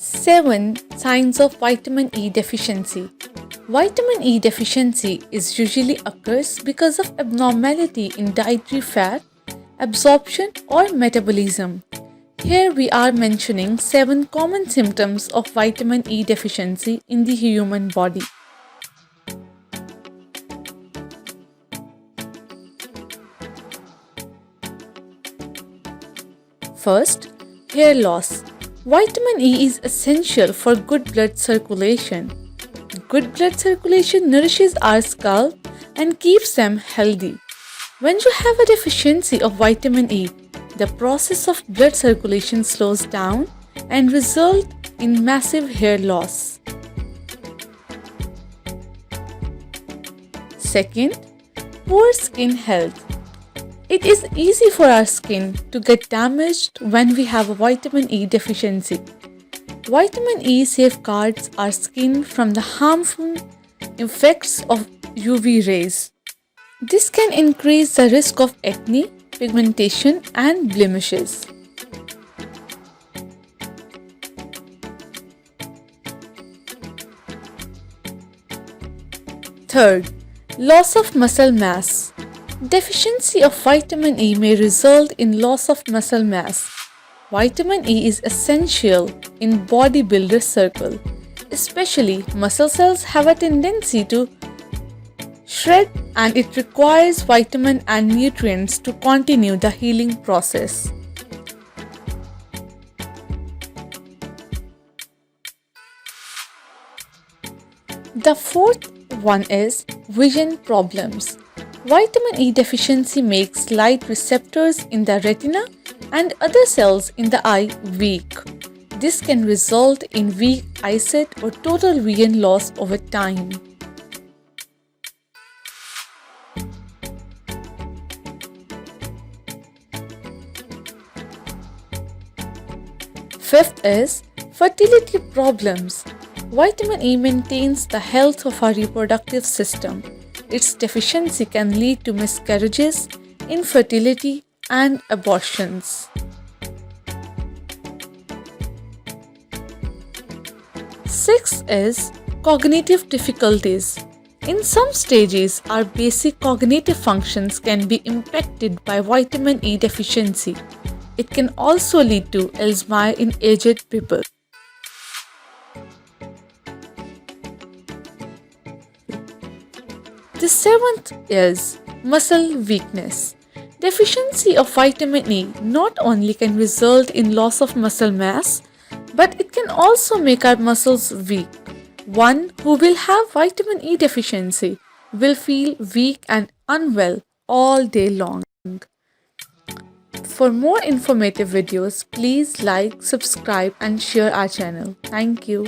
7 signs of vitamin E deficiency. Vitamin E deficiency is usually occurs because of abnormality in dietary fat, absorption or metabolism. Here we are mentioning 7 common symptoms of vitamin E deficiency in the human body. First, hair loss. Vitamin E is essential for good blood circulation. Good blood circulation nourishes our scalp and keeps them healthy. When you have a deficiency of vitamin E, the process of blood circulation slows down and results in massive hair loss. Second, poor skin health. It is easy for our skin to get damaged when we have a vitamin E deficiency. Vitamin E safeguards our skin from the harmful effects of UV rays. This can increase the risk of acne, pigmentation, and blemishes. Third, loss of muscle mass. Deficiency of vitamin E may result in loss of muscle mass. Vitamin E is essential in bodybuilder circle. Especially muscle cells have a tendency to shred and it requires vitamin and nutrients to continue the healing process. The fourth one is vision problems. Vitamin E deficiency makes light receptors in the retina and other cells in the eye weak. This can result in weak eyesight or total vision loss over time. Fifth is fertility problems. Vitamin E maintains the health of our reproductive system. Its deficiency can lead to miscarriages, infertility, and abortions. Sixth is cognitive difficulties. In some stages, our basic cognitive functions can be impacted by vitamin E deficiency. It can also lead to Alzheimer's in aged people. The seventh is muscle weakness. Deficiency of vitamin E not only can result in loss of muscle mass, but it can also make our muscles weak. One who will have vitamin E deficiency will feel weak and unwell all day long. For more informative videos, please like, subscribe and share our channel. Thank you.